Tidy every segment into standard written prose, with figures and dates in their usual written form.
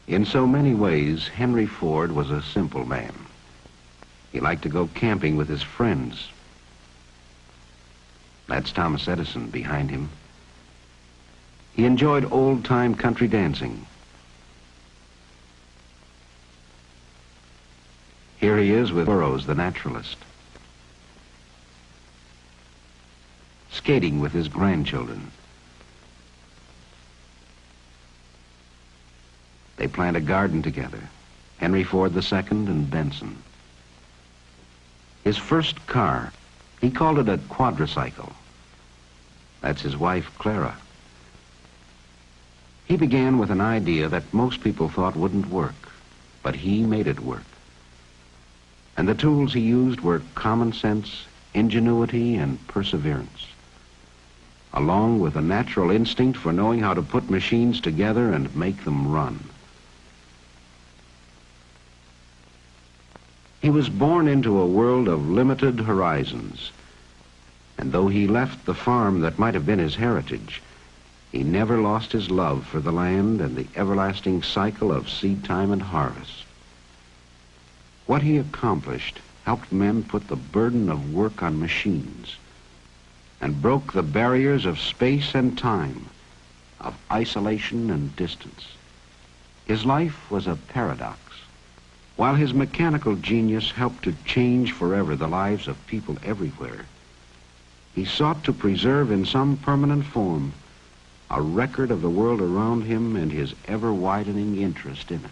In so many ways, Henry Ford was a simple man. He liked to go camping with his friends. That's Thomas Edison behind him. He enjoyed old-time country dancing. Here he is with Burroughs, the naturalist, skating with his grandchildren. They plant a garden together, Henry Ford II and Benson. His first car, he called it a quadricycle. That's his wife, Clara. He began with an idea that most people thought wouldn't work, but he made it work. And the tools he used were common sense, ingenuity, and perseverance, along with a natural instinct for knowing how to put machines together and make them run. He was born into a world of limited horizons, and though he left the farm that might have been his heritage, he never lost his love for the land and the everlasting cycle of seed time and harvest. What he accomplished helped men put the burden of work on machines and broke the barriers of space and time, of isolation and distance. His life was a paradox. While his mechanical genius helped to change forever the lives of people everywhere, he sought to preserve in some permanent form a record of the world around him and his ever-widening interest in it.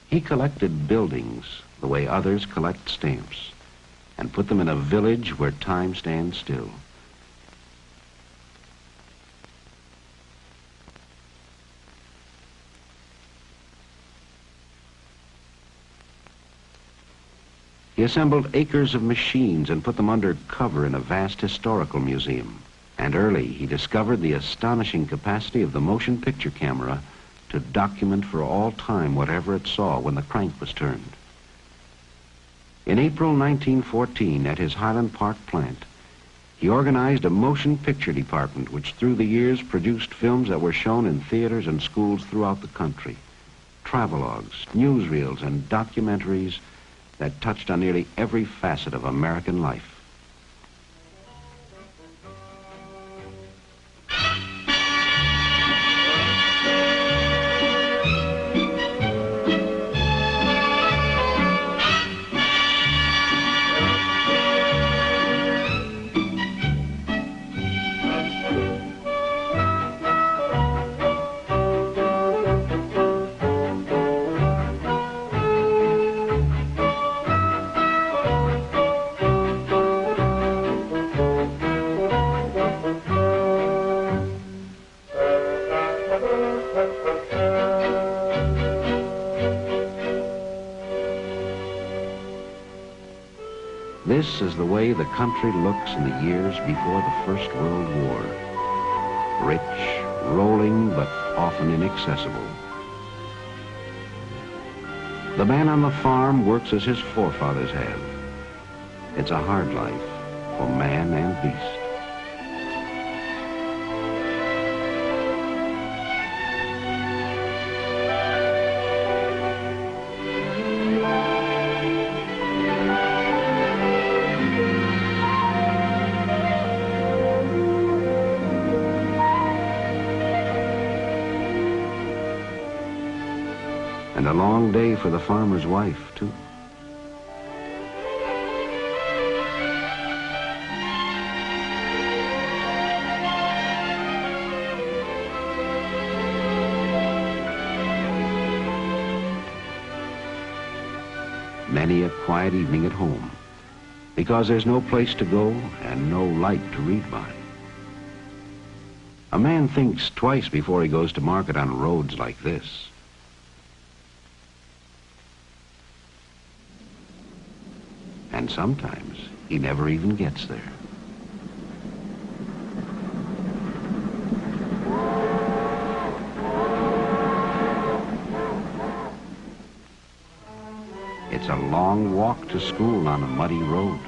He collected buildings the way others collect stamps and put them in a village where time stands still. He assembled acres of machines and put them under cover in a vast historical museum. And early, he discovered the astonishing capacity of the motion picture camera to document for all time whatever it saw when the crank was turned. In April 1914, at his Highland Park plant, he organized a motion picture department which through the years produced films that were shown in theaters and schools throughout the country, travelogues, newsreels, and documentaries that touched on nearly every facet of American life. This is the way the country looks in the years before the First World War. Rich, rolling, but often inaccessible. The man on the farm works as his forefathers have. It's a hard life for man and beast. And a long day for the farmer's wife, too. Many a quiet evening at home, because there's no place to go and no light to read by. A man thinks twice before he goes to market on roads like this. And sometimes he never even gets there. It's a long walk to school on a muddy road.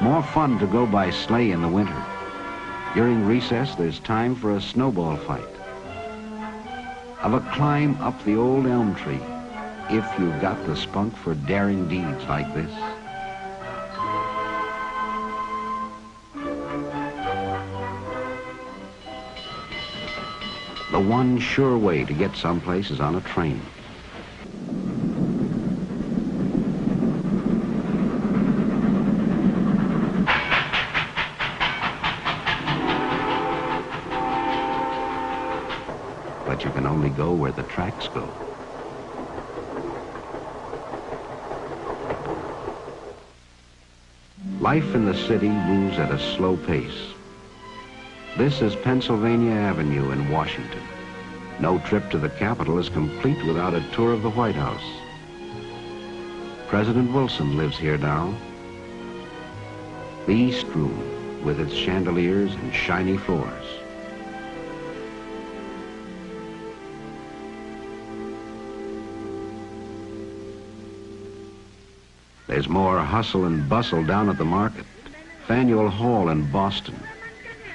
More fun to go by sleigh in the winter. During recess, there's time for a snowball fight. Of a climb up the old elm tree, if you've got the spunk for daring deeds like this. The one sure way to get someplace is on a train. But you can only go where the tracks go. Life in the city moves at a slow pace. This is Pennsylvania Avenue in Washington. No trip to the Capitol is complete without a tour of the White House. President Wilson lives here now. The East Room, with its chandeliers and shiny floors. There's more hustle and bustle down at the market, Faneuil Hall in Boston,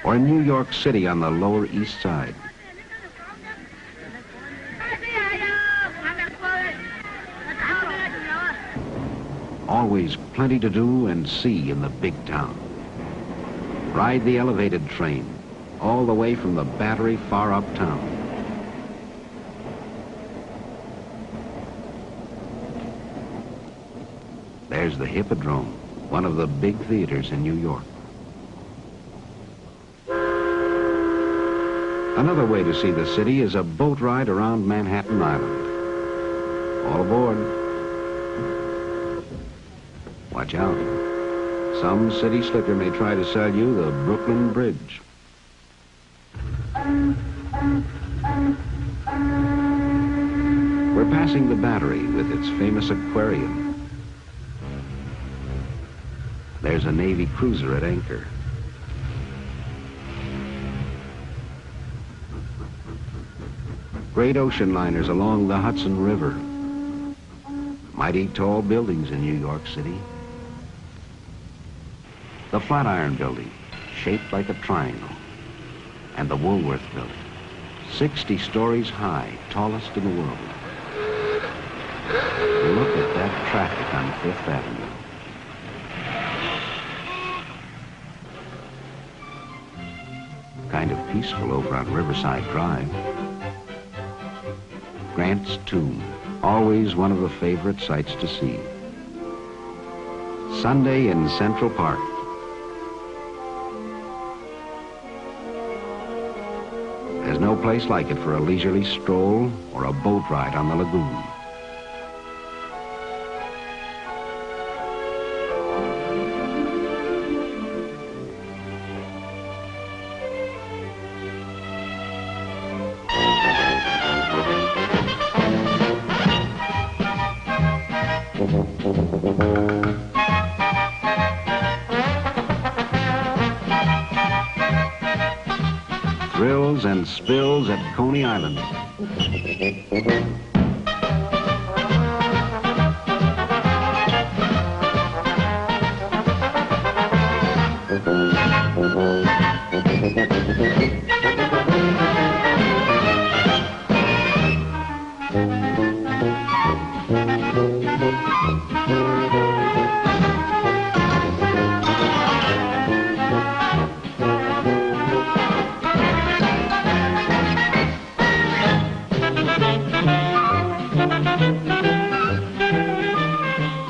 or in New York City on the Lower East Side. Always plenty to do and see in the big town. Ride the elevated train, all the way from the Battery far uptown. There's the Hippodrome, one of the big theaters in New York. Another way to see the city is a boat ride around Manhattan Island. All aboard. Watch out. Some city slicker may try to sell you the Brooklyn Bridge. We're passing the Battery with its famous aquarium. There's a Navy cruiser at anchor. Great ocean liners along the Hudson River. Mighty tall buildings in New York City. The Flatiron Building, shaped like a triangle. And the Woolworth Building, 60 stories high, tallest in the world. Look at that traffic on Fifth Avenue. Kind of peaceful over on Riverside Drive. Grant's Tomb, always one of the favorite sights to see. Sunday in Central Park. There's no place like it for a leisurely stroll or a boat ride on the lagoon. Thrills and spills at Coney Island.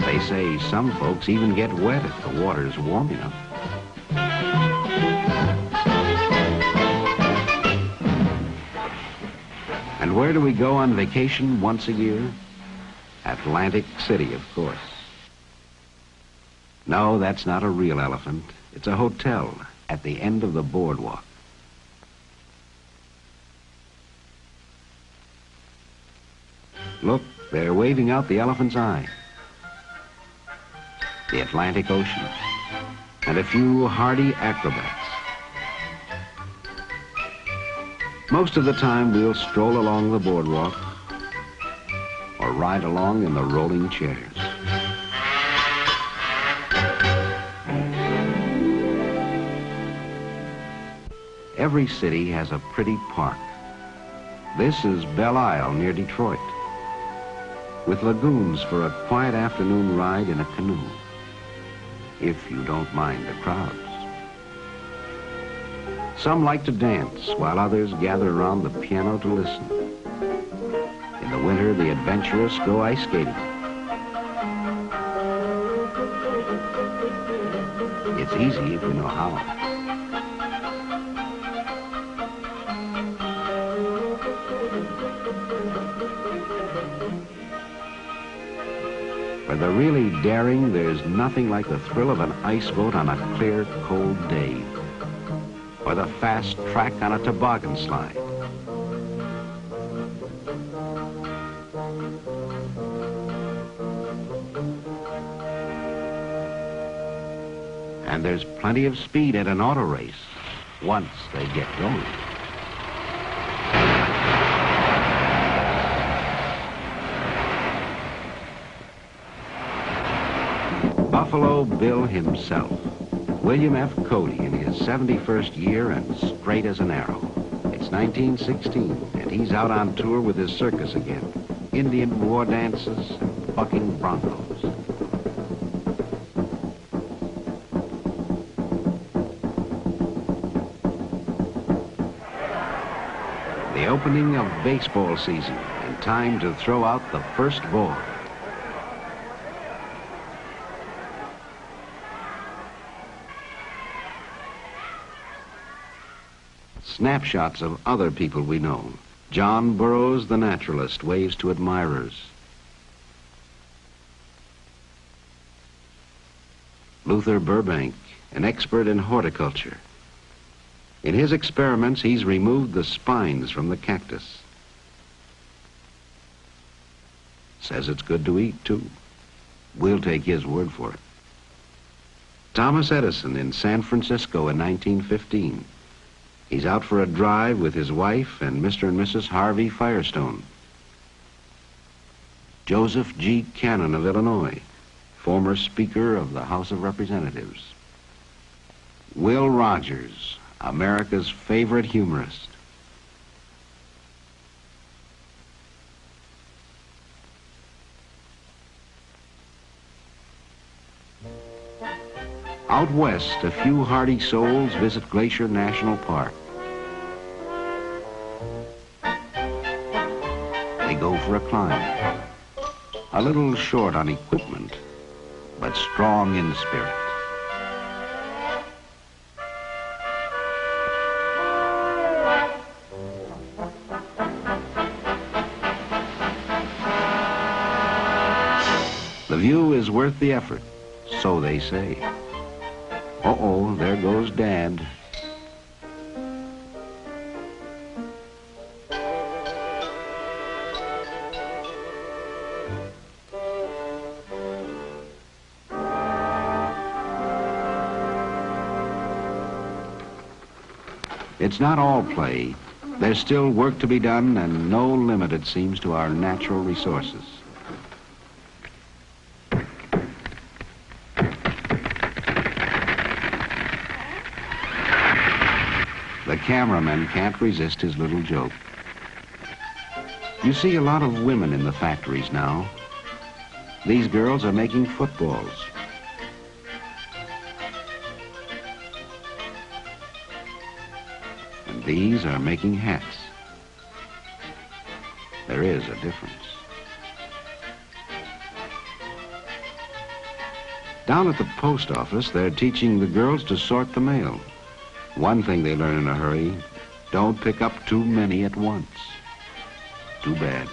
They say some folks even get wet if the water's warm enough. And where do we go on vacation once a year? Atlantic City, of course. No, that's not a real elephant. It's a hotel at the end of the boardwalk. Look, they're waving out the elephant's eye. The Atlantic Ocean, and a few hardy acrobats. Most of the time, we'll stroll along the boardwalk or ride along in the rolling chairs. Every city has a pretty park. This is Belle Isle near Detroit, with lagoons for a quiet afternoon ride in a canoe, if you don't mind the crowds. Some like to dance, while others gather around the piano to listen. In the winter, the adventurous go ice skating. It's easy if you know how. For the really daring, there's nothing like the thrill of an ice boat on a clear, cold day, or the fast track on a toboggan slide. And there's plenty of speed at an auto race once they get going. Buffalo Bill himself, William F. Cody, in his 71st year and straight as an arrow. It's 1916, and he's out on tour with his circus again. Indian war dances and bucking broncos. The opening of baseball season, and time to throw out the first ball. Snapshots of other people we know. John Burroughs, the naturalist, waves to admirers. Luther Burbank, an expert in horticulture. In his experiments, he's removed the spines from the cactus. Says it's good to eat, too. We'll take his word for it. Thomas Edison in San Francisco in 1915. He's out for a drive with his wife and Mr. and Mrs. Harvey Firestone. Joseph G. Cannon of Illinois, former Speaker of the House of Representatives. Will Rogers, America's favorite humorist. Out west, a few hardy souls visit Glacier National Park. They go for a climb. A little short on equipment, but strong in spirit. The view is worth the effort, so they say. Uh-oh, there goes Dad. It's not all play. There's still work to be done, and no limit, it seems, to our natural resources. The cameraman can't resist his little joke. You see a lot of women in the factories now. These girls are making footballs. And these are making hats. There is a difference. Down at the post office, they're teaching the girls to sort the mail. One thing they learn in a hurry, don't pick up too many at once. Too bad.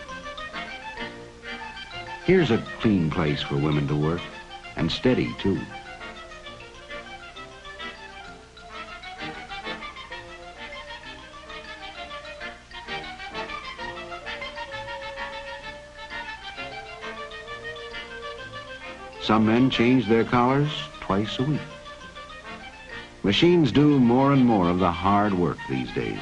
Here's a clean place for women to work, and steady, too. Some men change their collars twice a week. Machines do more and more of the hard work these days.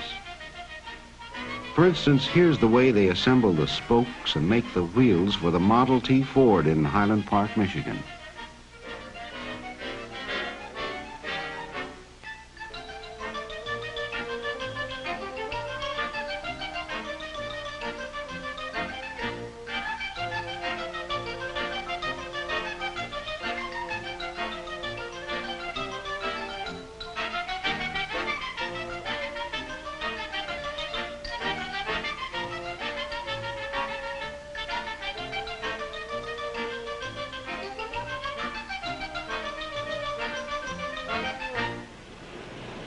For instance, here's the way they assemble the spokes and make the wheels for the Model T Ford in Highland Park, Michigan.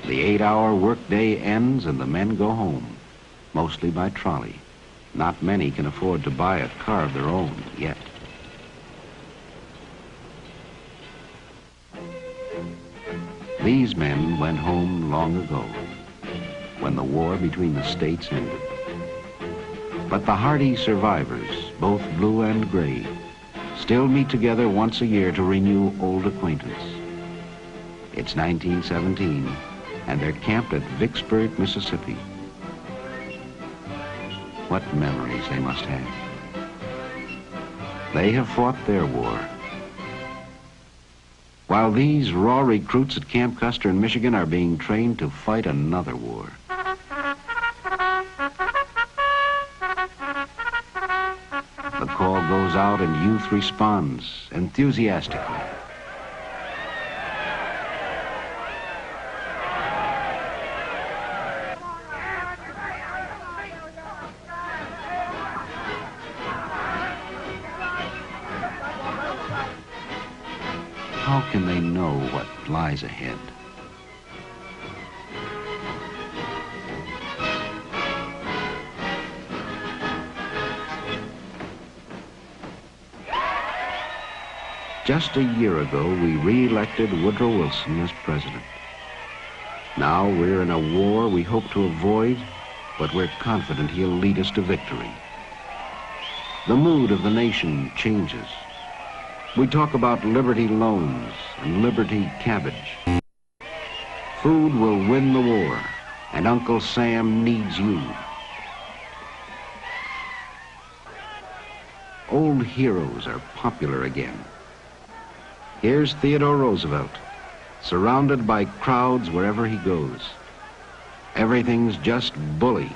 The 8-hour workday ends and the men go home, mostly by trolley. Not many can afford to buy a car of their own yet. These men went home long ago, when the war between the states ended. But the hardy survivors, both blue and gray, still meet together once a year to renew old acquaintance. It's 1917, and they're camped at Vicksburg, Mississippi. What memories they must have. They have fought their war. While these raw recruits at Camp Custer in Michigan are being trained to fight another war. The call goes out and youth responds enthusiastically. How can they know what lies ahead? Just a year ago, we re-elected Woodrow Wilson as president. Now we're in a war we hope to avoid, but we're confident he'll lead us to victory. The mood of the nation changes. We talk about Liberty loans and Liberty cabbage. Food will win the war, and Uncle Sam needs you. Old heroes are popular again. Here's Theodore Roosevelt, surrounded by crowds wherever he goes. Everything's just bully.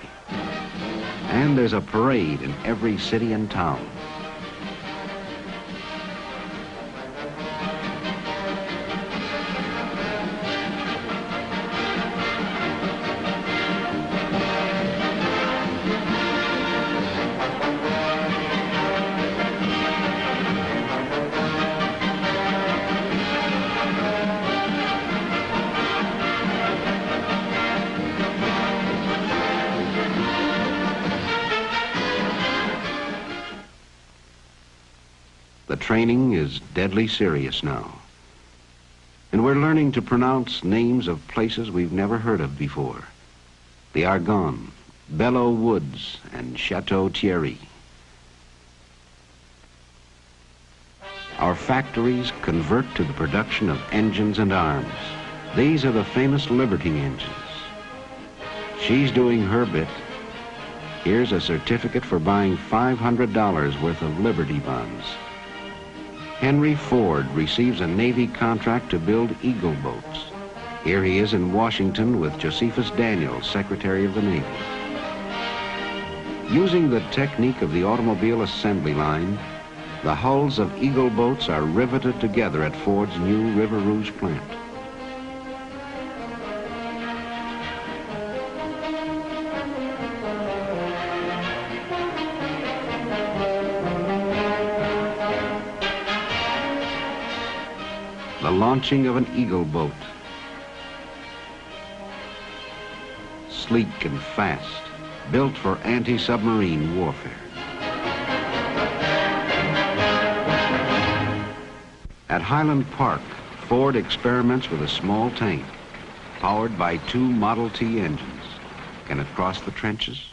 And there's a parade in every city and town. The training is deadly serious now. And we're learning to pronounce names of places we've never heard of before. The Argonne, Belleau Woods, and Chateau Thierry. Our factories convert to the production of engines and arms. These are the famous Liberty engines. She's doing her bit. Here's a certificate for buying $500 worth of Liberty bonds. Henry Ford receives a Navy contract to build Eagle boats. Here he is in Washington with Josephus Daniels, Secretary of the Navy. Using the technique of the automobile assembly line, the hulls of Eagle boats are riveted together at Ford's new River Rouge plant. The launching of an Eagle boat. Sleek and fast, built for anti-submarine warfare. At Highland Park, Ford experiments with a small tank, powered by 2 Model T engines. Can it cross the trenches?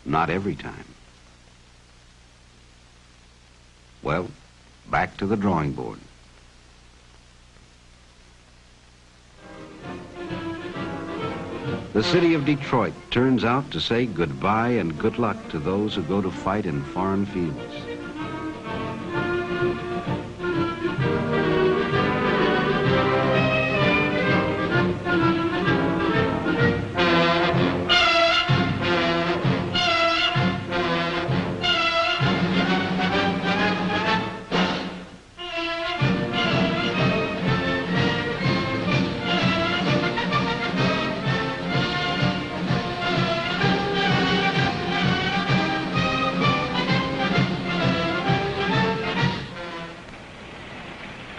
Not every time. Well, back to the drawing board. The city of Detroit turns out to say goodbye and good luck to those who go to fight in foreign fields.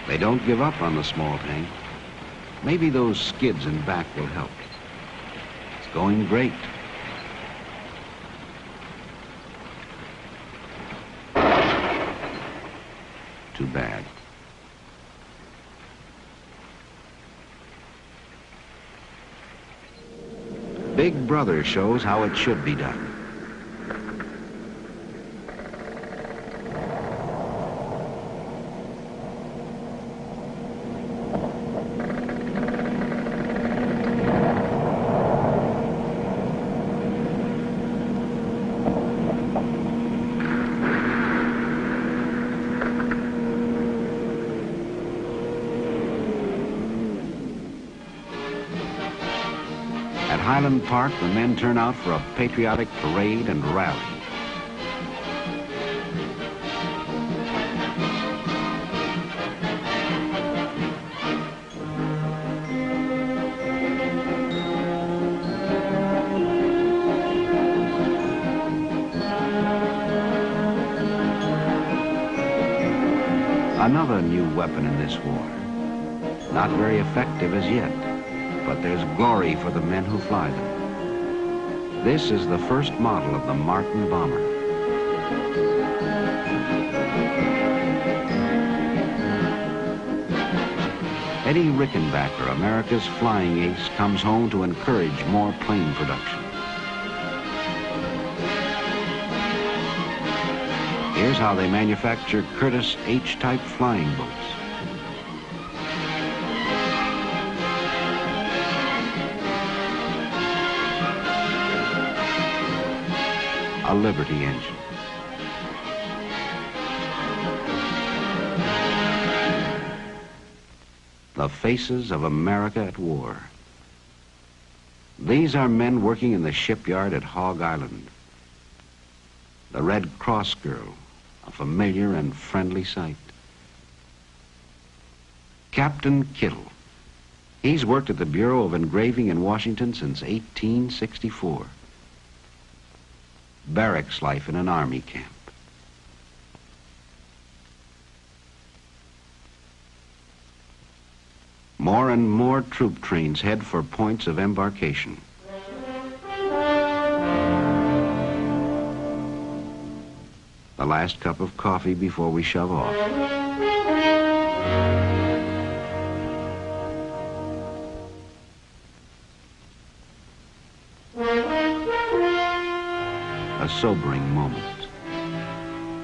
They don't give up on the small tank. Maybe those skids in back will help. It's going great. Too bad. Big Brother shows how it should be done. At Highland Park, the men turn out for a patriotic parade and rally. Another new weapon in this war. Not very effective as yet, but there's glory for the men who fly them. This is the first model of the Martin bomber. Eddie Rickenbacker, America's flying ace, comes home to encourage more plane production. Here's how they manufacture Curtiss H-type flying boats. A Liberty engine. The faces of America at war. These are men working in the shipyard at Hog Island. The Red Cross girl, a familiar and friendly sight. Captain Kittle. He's worked at the Bureau of Engraving in Washington since 1864. Barracks life in an army camp. More and more troop trains head for points of embarkation. The last cup of coffee before we shove off. A sobering moment.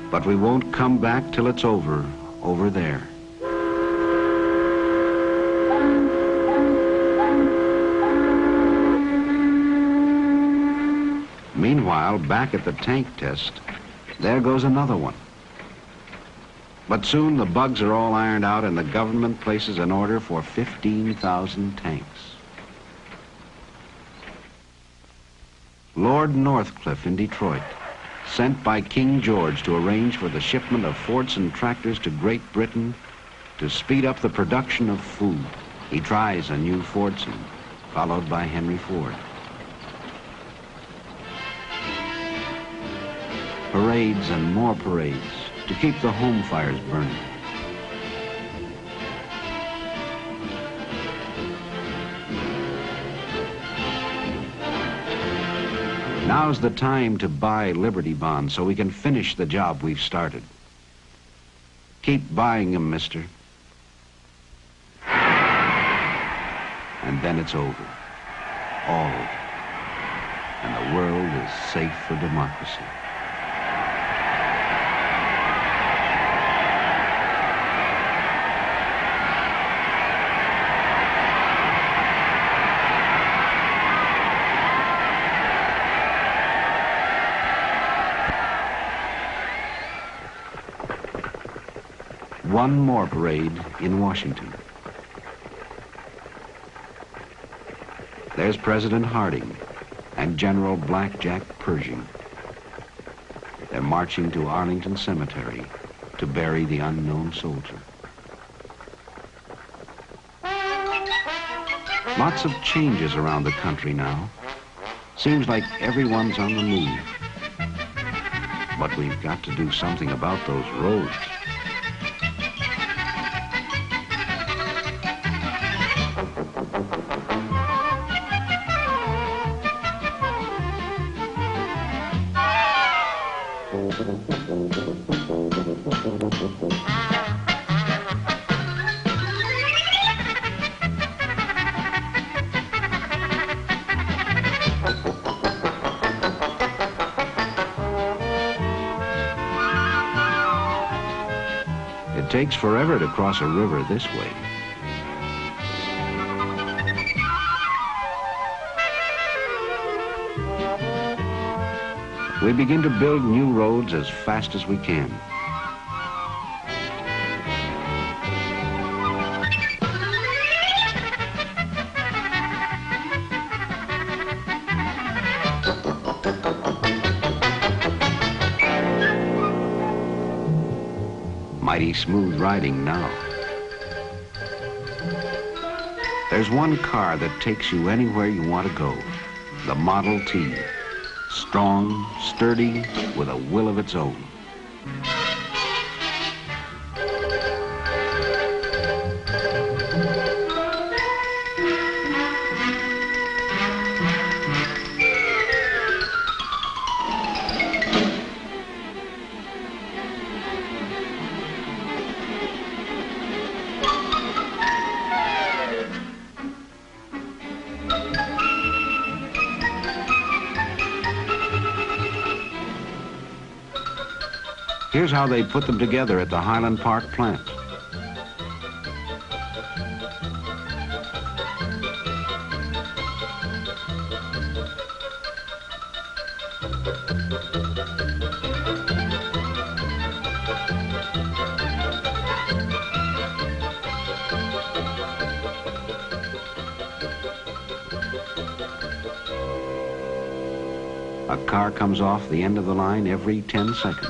But we won't come back till it's over there. Meanwhile, back at the tank test, there goes another one. But soon the bugs are all ironed out and the government places an order for 15,000 tanks. Lord Northcliffe in Detroit, sent by King George to arrange for the shipment of Fordson tractors to Great Britain to speed up the production of food. He tries a new Fordson, followed by Henry Ford. Parades and more parades to keep the home fires burning. Now's the time to buy Liberty bonds so we can finish the job we've started. Keep buying them, mister. And then it's over. All over. And the world is safe for democracy. One more parade in Washington. There's President Harding and General Blackjack Pershing. They're marching to Arlington Cemetery to bury the unknown soldier. Lots of changes around the country now. Seems like everyone's on the move. But we've got to do something about those roads. It takes forever to cross a river this way. We begin to build new roads as fast as we can. Mighty smooth riding now. There's one car that takes you anywhere you want to go. The Model T. Strong, sturdy, with a will of its own. Here's how they put them together at the Highland Park plant. A car comes off the end of the line every 10 seconds.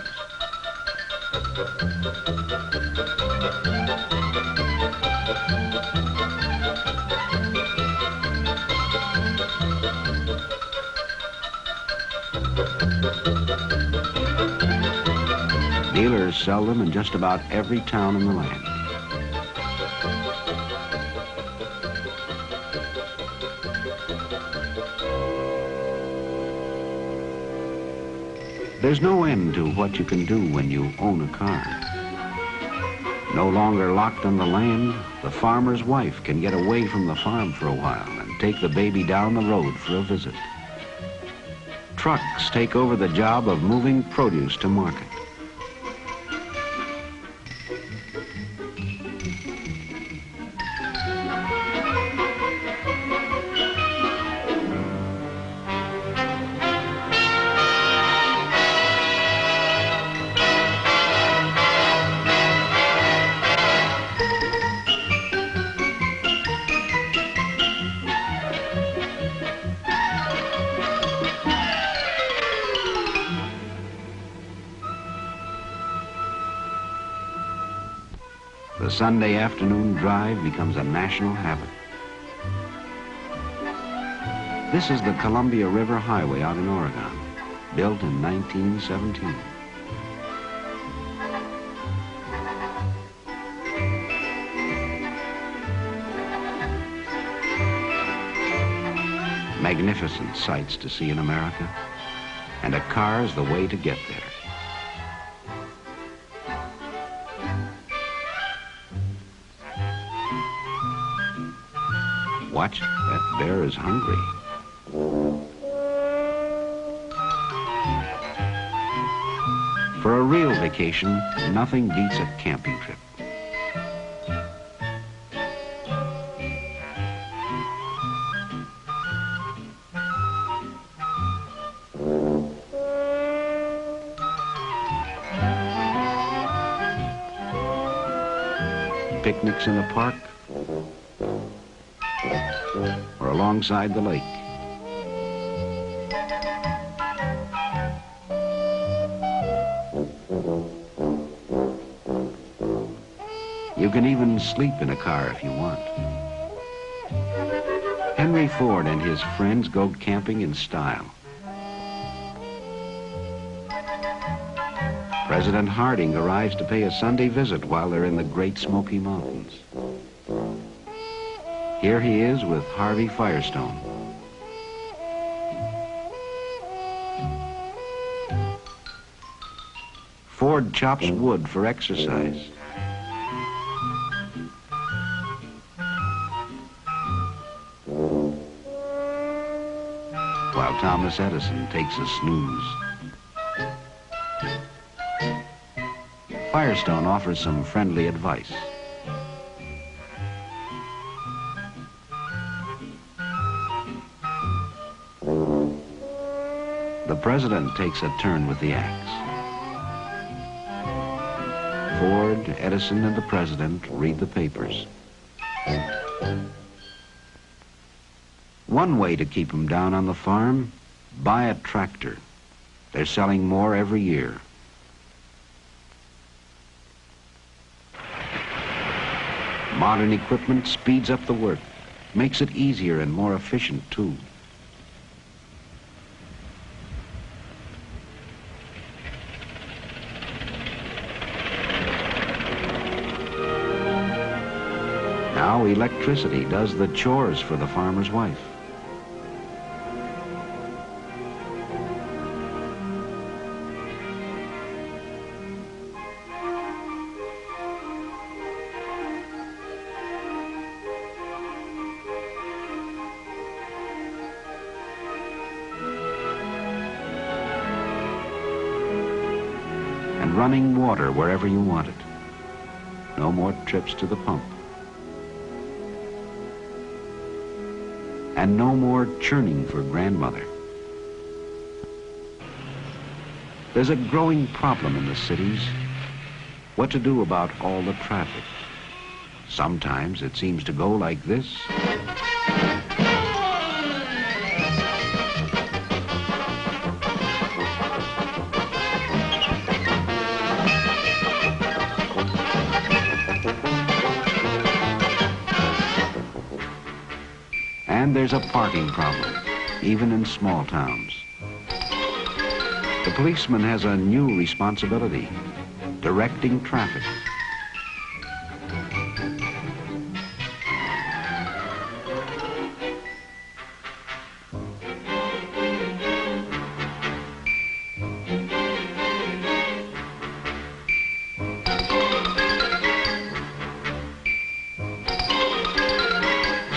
Dealers sell them in just about every town in the land. There's no end to what you can do when you own a car. No longer locked on the land, the farmer's wife can get away from the farm for a while and take the baby down the road for a visit. Trucks take over the job of moving produce to market. The Sunday afternoon drive becomes a national habit. This is the Columbia River Highway out in Oregon, built in 1917. Magnificent sights to see in America, and a car's the way to get there. Watch, that bear is hungry. For a real vacation, nothing beats a camping trip. Picnics in the park, or alongside the lake. You can even sleep in a car if you want. Henry Ford and his friends go camping in style. President Harding arrives to pay a Sunday visit while they're in the Great Smoky Mountains. Here he is with Harvey Firestone. Ford chops wood for exercise. While Thomas Edison takes a snooze. Firestone offers some friendly advice. The president takes a turn with the axe. Ford, Edison, and the president read the papers. One way to keep them down on the farm, buy a tractor. They're selling more every year. Modern equipment speeds up the work, makes it easier and more efficient too. Now electricity does the chores for the farmer's wife. And running water wherever you want it. No more trips to the pump. And no more churning for grandmother. There's a growing problem in the cities. What to do about all the traffic? Sometimes it seems to go like this. And there's a parking problem, even in small towns. The policeman has a new responsibility, directing traffic.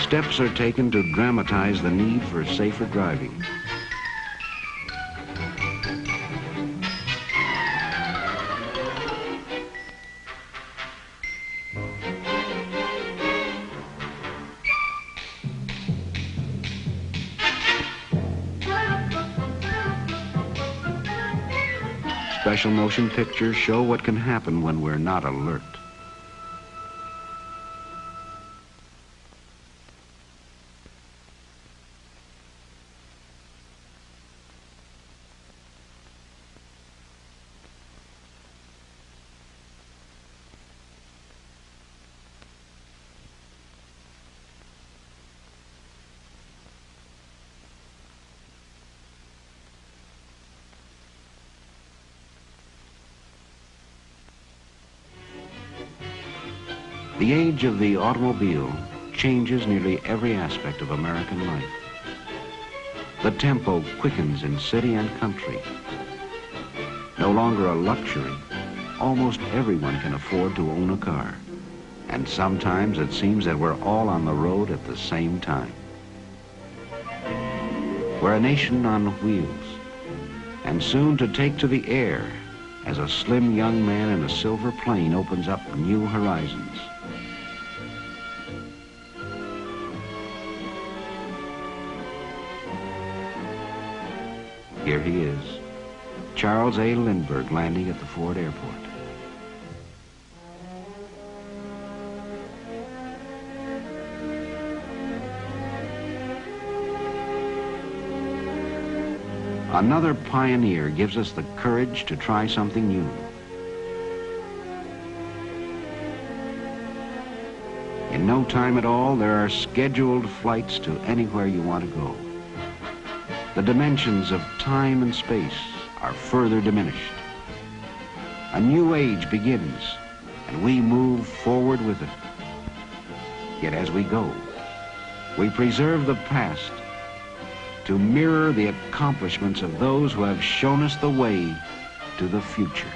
Steps are taken to dramatize the need for safer driving. Special motion pictures show what can happen when we're not alert. The age of the automobile changes nearly every aspect of American life. The tempo quickens in city and country. No longer a luxury, almost everyone can afford to own a car. And sometimes it seems that we're all on the road at the same time. We're a nation on wheels, and soon to take to the air as a slim young man in a silver plane opens up new horizons. Here he is, Charles A. Lindbergh, landing at the Ford Airport. Another pioneer gives us the courage to try something new. In no time at all, there are scheduled flights to anywhere you want to go. The dimensions of time and space are further diminished. A new age begins, and we move forward with it. Yet as we go, we preserve the past to mirror the accomplishments of those who have shown us the way to the future.